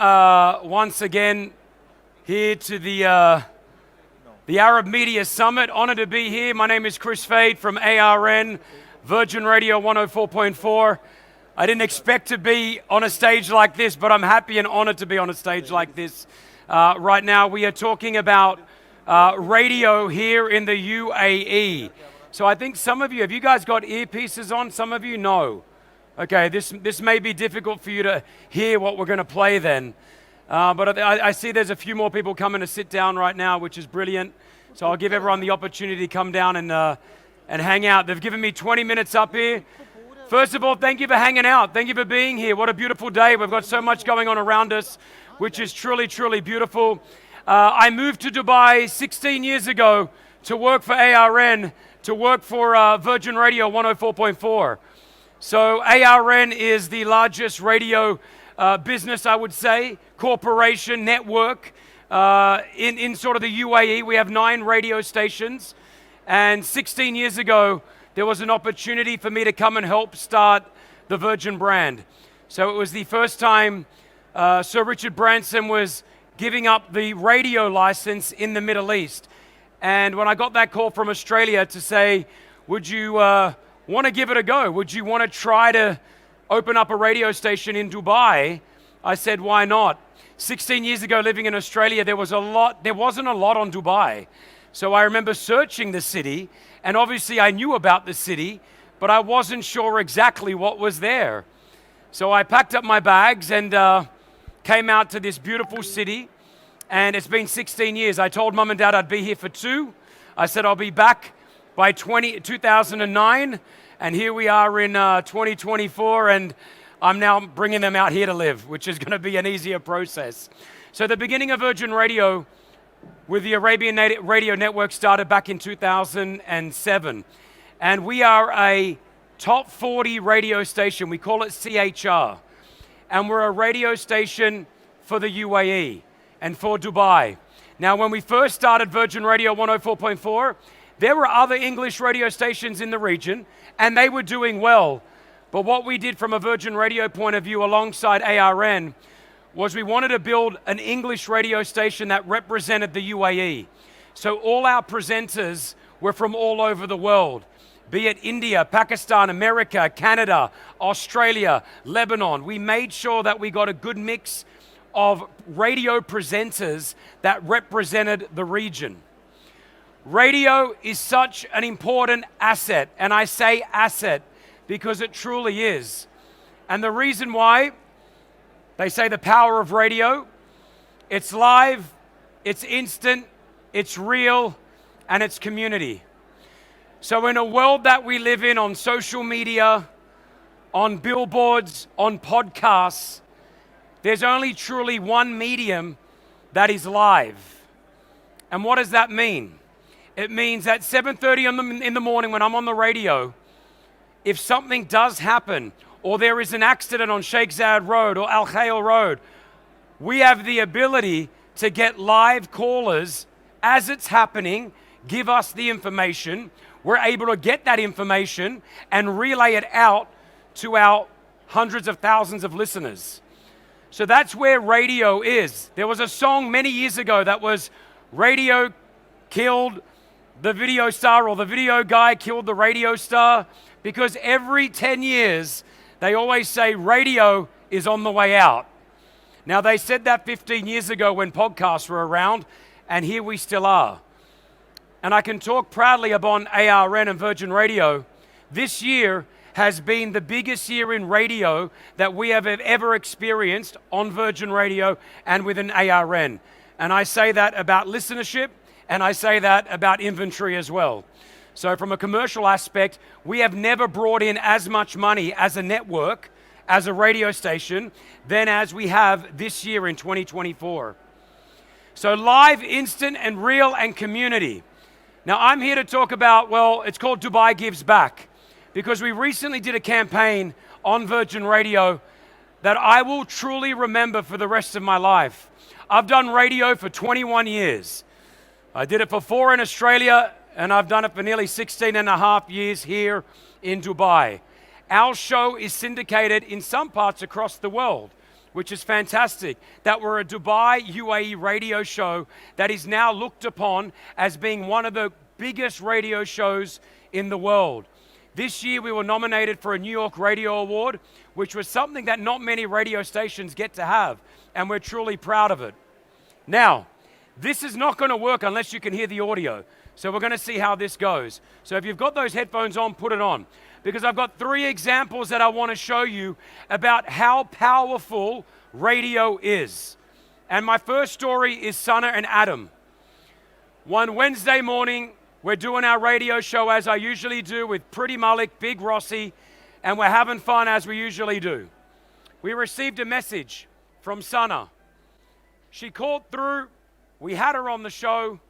once again here to the Arab Media Summit. Honored to be here. My name is Kris from ARN, Virgin Radio 104.4. I didn't expect to be on a stage like this, but I'm happy and honored to be on a stage like this. Right now we are talking about radio here in the UAE. So I think some of you, have you guys got earpieces on? Some of you, no. Okay, this may be difficult for you to hear what we're going to play then. But I see there's a few more people coming to sit down right now, which is brilliant. So I'll give everyone the opportunity to come down and hang out. They've given me 20 minutes up here. First of all, thank you for hanging out. Thank you for being here. What a beautiful day. We've got so much going on around us, which is truly, truly beautiful. I moved to Dubai 16 years ago to work for ARN, to work for Virgin Radio 104.4. So ARN is the largest radio business, I would say, corporation, network in sort of the UAE. We have 9 radio stations. And 16 years ago, there was an opportunity for me to come and help start the Virgin brand. So it was the first time Sir Richard Branson was giving up the radio license in the Middle East. And when I got that call from Australia to say, would you want to give it a go? Would you want to try to open up a radio station in Dubai? I said, why not? 16 years ago, living in Australia, there wasn't a lot on Dubai. So I remember searching the city, and obviously I knew about the city, but I wasn't sure exactly what was there. So I packed up my bags and came out to this beautiful city, and it's been 16 years. I told Mum and Dad I'd be here for 2. I said I'll be back by 2009, and here we are in 2024, and I'm now bringing them out here to live, which is going to be an easier process. So the beginning of Virgin Radio with the Arabian Radio Network started back in 2007, and we are a top 40 radio station. We call it CHR, and we're a radio station for the UAE and for Dubai. Now, when we first started Virgin Radio 104.4, there were other English radio stations in the region, and they were doing well. But what we did from a Virgin Radio point of view alongside ARN was we wanted to build an English radio station that represented the UAE. So all our presenters were from all over the world, be it India, Pakistan, America, Canada, Australia, Lebanon. We made sure that we got a good mix of radio presenters that represented the region. Radio is such an important asset, and I say asset because it truly is. And the reason why, they say the power of radio, it's live, it's instant, it's real, and it's community. So in a world that we live in on social media, on billboards, on podcasts, there's only truly one medium that is live. And what does that mean? It means at 7:30 in the morning when I'm on the radio, if something does happen, or there is an accident on Sheikh Zayed Road or Al Khail Road, we have the ability to get live callers as it's happening, give us the information. We're able to get that information and relay it out to our hundreds of thousands of listeners. So that's where radio is. There was a song many years ago that was radio killed the video star, or the video guy killed the radio star, because every 10 years they always say radio is on the way out. Now they said that 15 years ago when podcasts were around, and here we still are. And I can talk proudly about ARN and Virgin Radio. This year has been the biggest year in radio that we have ever experienced on Virgin Radio and within ARN. And I say that about listenership, and I say that about inventory as well. So from a commercial aspect, we have never brought in as much money as a network, as a radio station, than as we have this year in 2024. So live, instant, and real, and community. Now I'm here to talk about, well, it's called Dubai Gives Back, because we recently did a campaign on Virgin Radio that I will truly remember for the rest of my life. I've done radio for 21 years. I did it for 4 in Australia, and I've done it for nearly 16 and a half years here in Dubai. Our show is syndicated in some parts across the world. which is fantastic, that we're a Dubai UAE radio show that is now looked upon as being one of the biggest radio shows in the world. This year we were nominated for a New York Radio Award, which was something that not many radio stations get to have, and we're truly proud of it. Now, this is not going to work unless you can hear the audio. So we're going to see how this goes. So if you've got those headphones on, put it on. Because I've got 3 examples that I want to show you about how powerful radio is. And my first story is Sana and Adam. One Wednesday morning, we're doing our radio show as I usually do with Pretty Malik, Big Rossi, and we're having fun as we usually do. We received a message from Sana. She called through, we had her on the show,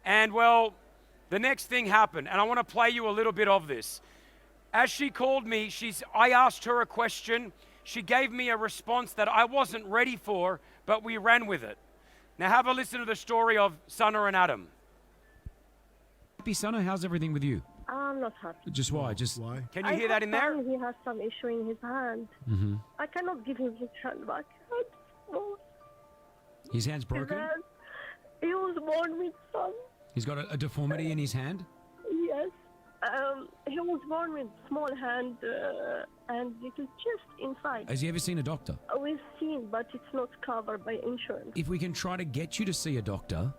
and well, the next thing happened, and I want to play you a little bit of this. As she called me, I asked her a question. She gave me a response that I wasn't ready for, but we ran with it. Now have a listen to the story of Sana and Adam. Happy, Sana? How's everything with you? I'm not happy. Just why? Why? Can you hear that in there? He has some issue in his hand. Mm-hmm. I cannot give him his hand back. His hand's broken? He was born with some. He's got a deformity in his hand? Yes. He was born with small hand and little chest inside. Has he ever seen a doctor? We've seen, but it's not covered by insurance. If we can try to get you to see a doctor,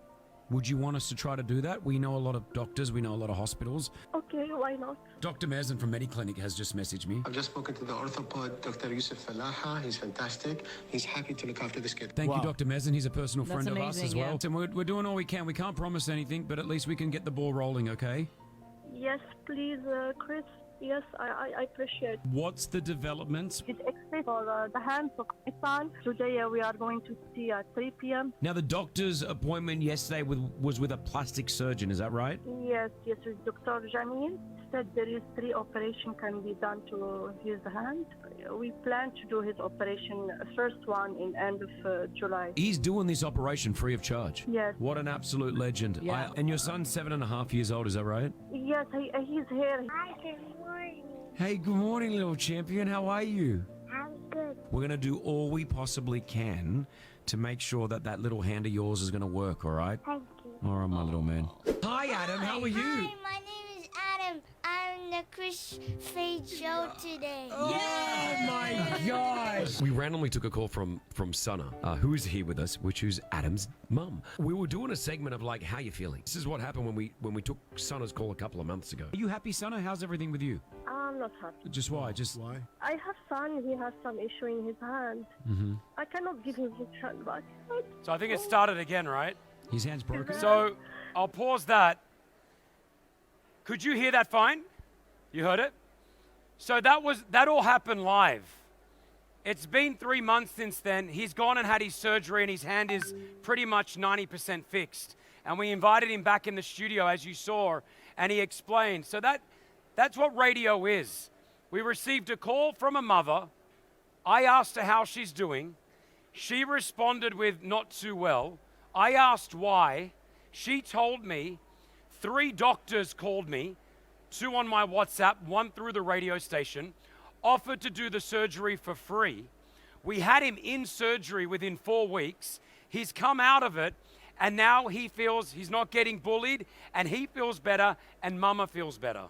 would you want us to try to do that? We know a lot of doctors, we know a lot of hospitals. Okay, why not? Dr. Mazen from MediClinic has just messaged me. I've just spoken to the orthopod, Dr. Yusuf Falaha. He's fantastic. He's happy to look after this kid. Thank you, Dr. Mazen. He's a personal That's friend of us amazing, as well. yeah. And we're doing all we can. We can't promise anything, but at least we can get the ball rolling, okay? Yes, please, Chris. Yes, I appreciate. What's the developments? It's expected for the hands of my son. Today we are going to see at 3 p.m. Now, the doctor's appointment yesterday was with a plastic surgeon, is that right? Yes, with Dr. Jamil. Said there is 3 operations can be done to his hand. We plan to do his operation, first one in end of July. He's doing this operation free of charge. Yes. What an absolute legend. Yeah. And your son's 7.5 years old, is that right? Yes, he's here. Hi, good morning. Hey, good morning, little champion. How are you? I'm good. We're going to do all we possibly can to make sure that that little hand of yours is going to work, all right? Thank you. All right, my little man. Hi, Adam. How are you? Hi, my name is Adam. I'm the Chris Fade show today. Oh my gosh! We randomly took a call from Sana, who is here with us, which is Adam's mum. We were doing a segment of like, how you feeling? This is what happened when we took Sana's call a couple of months ago. Are you happy, Sana? How's everything with you? I'm not happy. Just why? Why? I have son. He has some issue in his hand. Mm-hmm. I cannot give him his hand back. So I think it started again, right? His hand's broken. So I'll pause that. Could you hear that fine? You heard it? So that all happened live. It's been 3 months since then. He's gone and had his surgery and his hand is pretty much 90% fixed. And we invited him back in the studio, as you saw, and he explained. So that's what radio is. We received a call from a mother. I asked her how she's doing. She responded with not too well. I asked why. She told me. 3 doctors called me, 2 on my WhatsApp, 1 through the radio station, offered to do the surgery for free. We had him in surgery within 4 weeks. He's come out of it, and now he feels he's not getting bullied, and he feels better, and Mama feels better.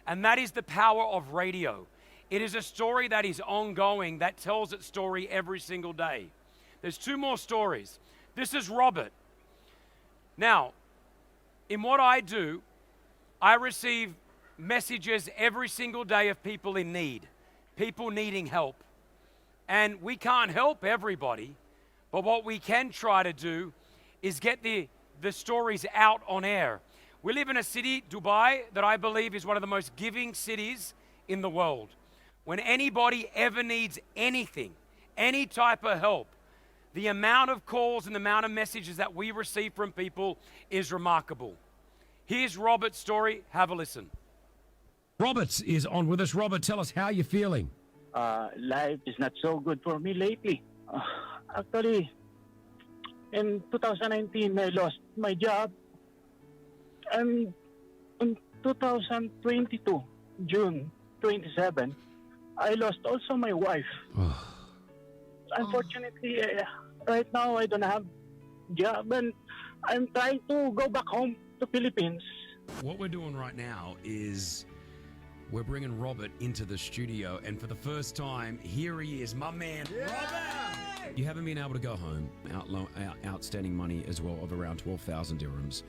And that is the power of radio. It is a story that is ongoing, that tells its story every single day. There's 2 more stories. This is Robert. Now, in what I do, I receive messages every single day of people in need, people needing help. And we can't help everybody, but what we can try to do is get the stories out on air. We live in a city, Dubai, that I believe is one of the most giving cities in the world. When anybody ever needs anything, any type of help, the amount of calls and the amount of messages that we receive from people is remarkable. Here's Robert's story. Have a listen. Robert is on with us. Robert, tell us how you're feeling. Life is not so good for me lately. Actually, in 2019, I lost my job. And in 2022, June 27, I lost also my wife. unfortunately, right now I don't have job, and I'm trying to go back home to Philippines. What we're doing right now is we're bringing Robert into the studio, and for the first time, here he is, my man, Robert! You haven't been able to go home. Outstanding money as well of around 12,000 dirhams.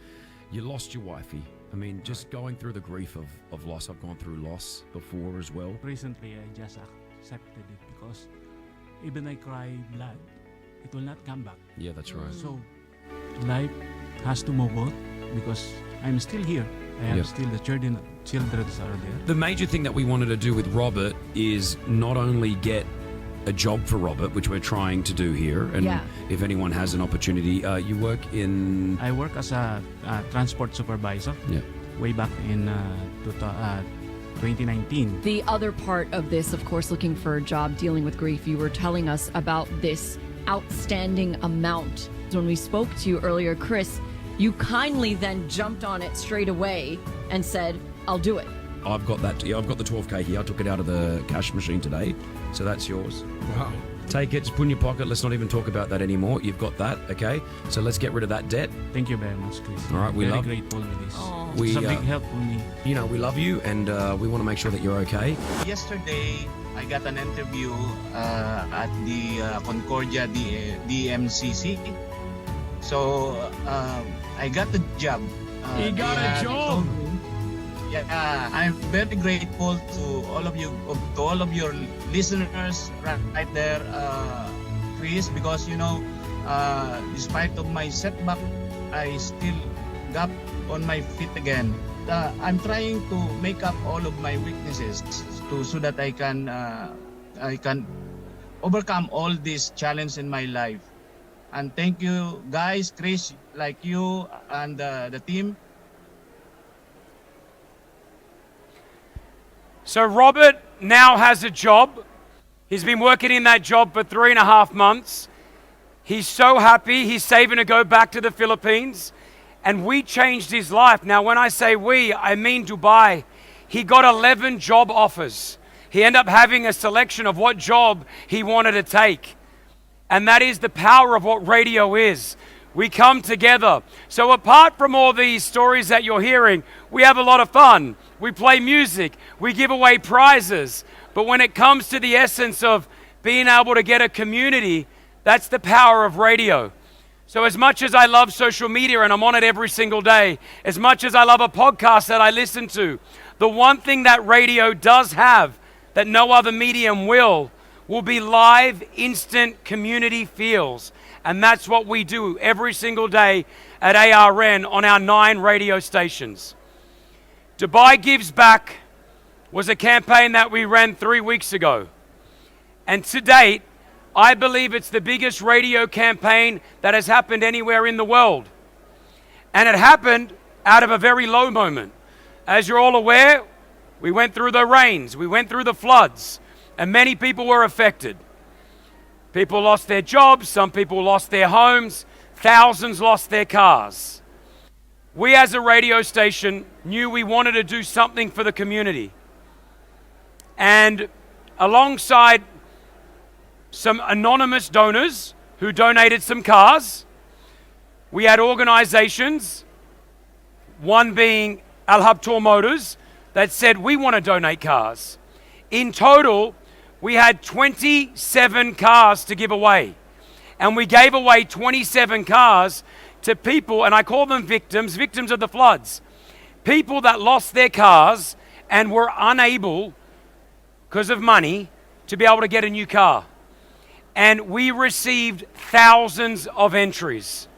You lost your wifey. I mean, just going through the grief of loss. I've gone through loss before as well. Recently, I just accepted it because even I cry blood, it will not come back. Yeah, that's right. So life has to move on because I'm still here. I have still the children are there. The major thing that we wanted to do with Robert is not only get a job for Robert, which we're trying to do here, and if anyone has an opportunity, you work in... I work as a transport supervisor way back in 2019. The other part of this, of course, looking for a job, dealing with grief, you were telling us about this outstanding amount. When we spoke to you earlier, Chris, you kindly then jumped on it straight away and said, I'll do it. I've got that. I've got the 12K here. I took it out of the cash machine today, so that's yours. Wow. Take it, just put in your pocket. Let's not even talk about that anymore. You've got that, okay? So let's get rid of that debt. Thank you very much, Chris. All right, we very love. Grateful with this. Oh. It's a big help for me. You know, we love you, and we want to make sure that you're okay. Yesterday, I got an interview at the Concordia DMCC. So I got the job. He got a job. Yeah, I'm very grateful to all of you, to all of your listeners right there, Chris, because you know, despite of my setback, I still got on my feet again. I'm trying to make up all of my weaknesses so that I can overcome all these challenges in my life. And thank you, guys, Chris, like you and the team. So Robert now has a job. He's been working in that job for 3.5 months. He's so happy. He's saving to go back to the Philippines. And we changed his life. Now, when I say we, I mean Dubai. He got 11 job offers. He ended up having a selection of what job he wanted to take. And that is the power of what radio is. We come together. So apart from all these stories that you're hearing, we have a lot of fun. We play music. We give away prizes. But when it comes to the essence of being able to get a community, that's the power of radio. So as much as I love social media and I'm on it every single day, as much as I love a podcast that I listen to, the one thing that radio does have that no other medium will be live, instant community feels. And that's what we do every single day at ARN on our 9 radio stations. Dubai Gives Back was a campaign that we ran 3 weeks ago. And to date, I believe it's the biggest radio campaign that has happened anywhere in the world. And it happened out of a very low moment. As you're all aware, we went through the rains, we went through the floods, and many people were affected. People lost their jobs, some people lost their homes, thousands lost their cars. We as a radio station knew we wanted to do something for the community. And alongside some anonymous donors who donated some cars, we had organizations, one being Al Habtoor Motors, that said we want to donate cars. In total, we had 27 cars to give away. And we gave away 27 cars to people, and I call them victims of the floods. People that lost their cars and were unable, because of money, to be able to get a new car. And we received thousands of entries.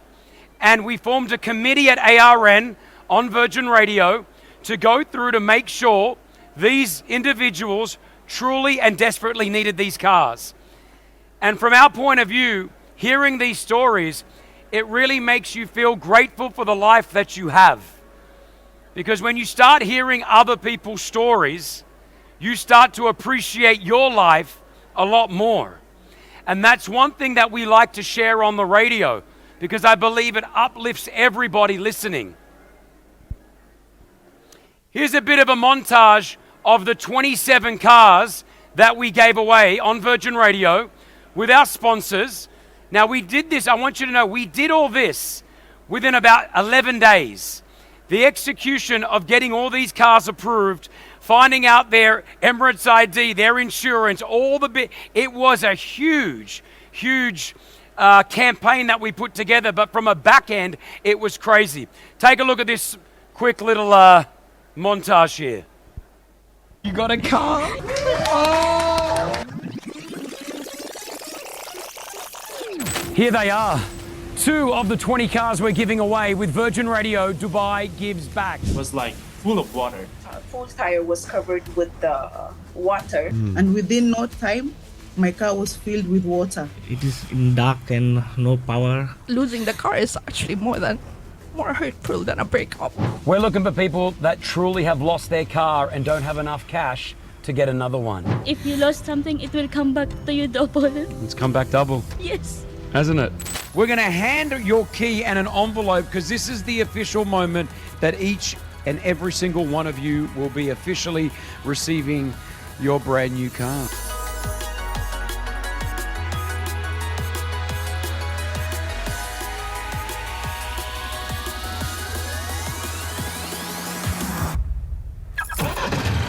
And we formed a committee at ARN on Virgin Radio to go through to make sure these individuals truly and desperately needed these cars. And from our point of view, hearing these stories, it really makes you feel grateful for the life that you have. Because when you start hearing other people's stories, you start to appreciate your life a lot more. And that's one thing that we like to share on the radio, because I believe it uplifts everybody listening. Here's a bit of a montage of the 27 cars that we gave away on Virgin Radio. with our sponsors. Now, we did this, I want you to know, we did all this within about 11 days. The execution of getting all these cars approved, finding out their Emirates ID, their insurance, it was a huge campaign that we put together, but from a back end, it was crazy. Take a look at this quick little montage here. You got a car? Oh! Here they are. 2 of the 20 cars we're giving away with Virgin Radio Dubai Gives Back. It was like full of water. Full tire was covered with the water. And within no time, my car was filled with water. It is in dark and no power. Losing the car is actually more hurtful than a breakup. We're looking for people that truly have lost their car and don't have enough cash to get another one. If you lost something, it will come back to you double. It's come back double. Yes. Hasn't it? We're going to hand your key and an envelope because this is the official moment that each and every single one of you will be officially receiving your brand new car.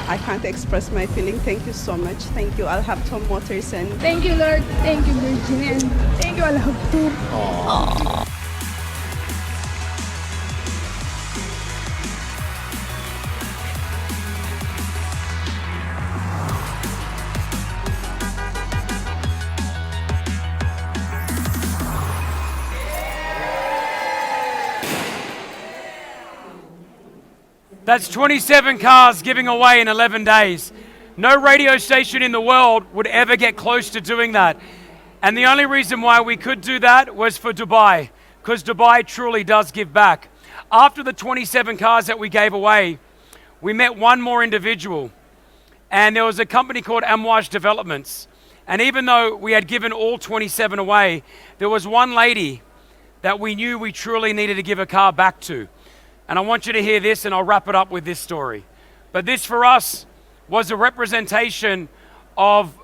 I can't express my feeling. Thank you so much. Thank you. I'll have Tom Motors and thank you, Lord. Thank you, Virgin. And thank you, I love you. Aww. That's 27 cars giving away in 11 days. No radio station in the world would ever get close to doing that. And the only reason why we could do that was for Dubai, because Dubai truly does give back. After the 27 cars that we gave away, we met one more individual. And there was a company called Amwaj Developments. And even though we had given all 27 away, there was one lady that we knew we truly needed to give a car back to. And I want you to hear this, and I'll wrap it up with this story. But this, for us, was a representation of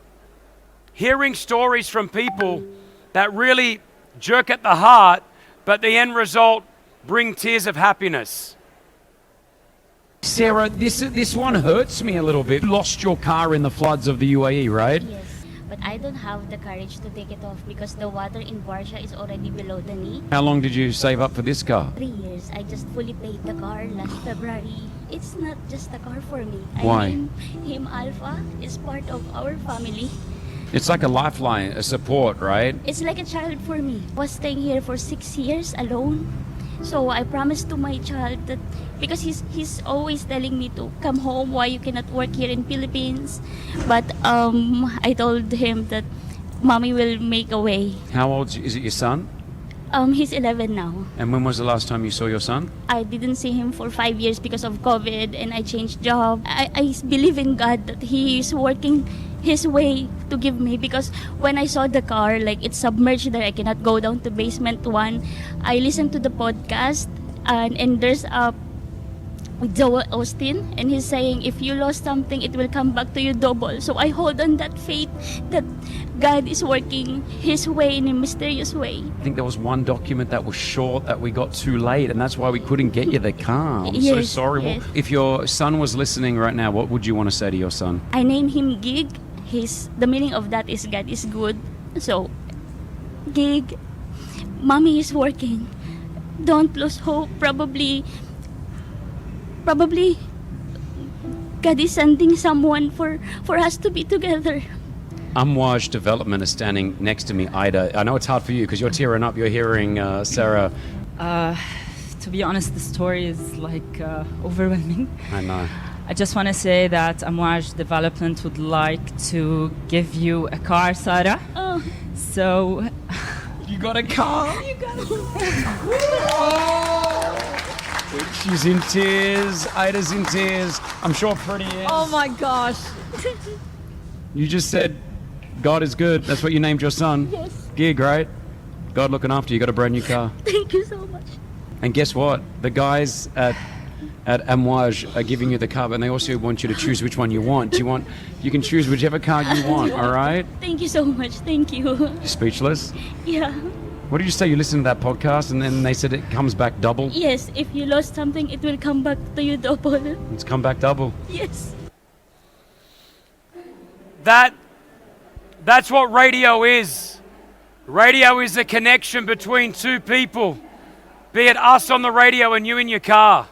hearing stories from people that really jerk at the heart, but the end result bring tears of happiness. Sarah, this one hurts me a little bit. You lost your car in the floods of the UAE, right? Yes. But I don't have the courage to take it off because the water in Barsha is already below the knee. How long did you save up for this car? 3 years. I just fully paid the car last February. It's not just a car for me. Why? I mean, him Alpha is part of our family. It's like a lifeline, a support, right? It's like a child for me. I was staying here for 6 years alone. So I promised to my child that because he's always telling me to come home, why you cannot work here in Philippines. But I told him that mommy will make a way. How old is it, your son? He's 11 now. And when was the last time you saw your son? I didn't see him for 5 years because of COVID and I changed job. I believe in God that He is working His way to give me, because when I saw the car, like it's submerged there, I cannot go down to basement 1. I listened to the podcast and there's a Joel Austin and he's saying if you lost something, it will come back to you double. So I hold on that faith that God is working His way in a mysterious way. I think there was one document that was short that we got too late, and that's why we couldn't get you the car. I'm so sorry. Yes. Well, if your son was listening right now, what would you want to say to your son? I named him Gig. The meaning of that is God is good. So, Gig, mommy is working. Don't lose hope. Probably God is sending someone for us to be together. Amwaj Development is standing next to me, Ida. I know it's hard for you because you're tearing up. You're hearing Sarah. To be honest, the story is like overwhelming. I know. I just want to say that Amwaj Development would like to give you a car, Sarah. Oh. So... You got a car? You got a car. She's in tears. Ida's in tears. I'm sure Pretty is. Oh my gosh. You just said God is good. That's what you named your son. Yes. Gig, right? God looking after you. You got a brand new car. Thank you so much. And guess what? The guys at at Amouage are giving you the card, and they also want you to choose which one you want. You can choose whichever card you want, all right? Thank you so much. Thank you. You're speechless? Yeah. What did you say? You listened to that podcast and then they said it comes back double? Yes, if you lost something, it will come back to you double. It's come back double. Yes. That's what radio is. Radio is a connection between two people, be it us on the radio and you in your car.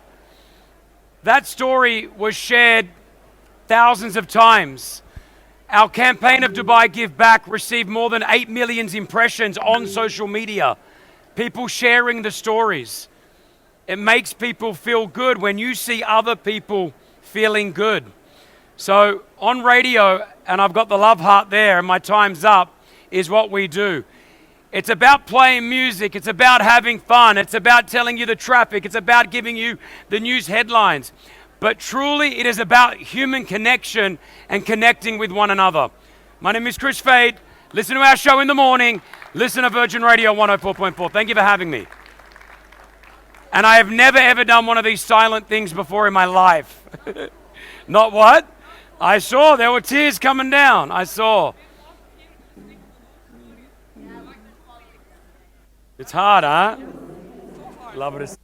That story was shared thousands of times. Our campaign of Dubai Give Back received more than 8 million impressions on social media. People sharing the stories. It makes people feel good when you see other people feeling good. So on radio, and I've got the love heart there, and my time's up, is what we do. It's about playing music. It's about having fun. It's about telling you the traffic. It's about giving you the news headlines. But truly, it is about human connection and connecting with one another. My name is Chris Fade. Listen to our show in the morning. Listen to Virgin Radio 104.4. Thank you for having me. And I have never, ever done one of these silent things before in my life. Not what? I saw there were tears coming down. I saw. It's hard, huh? Love it.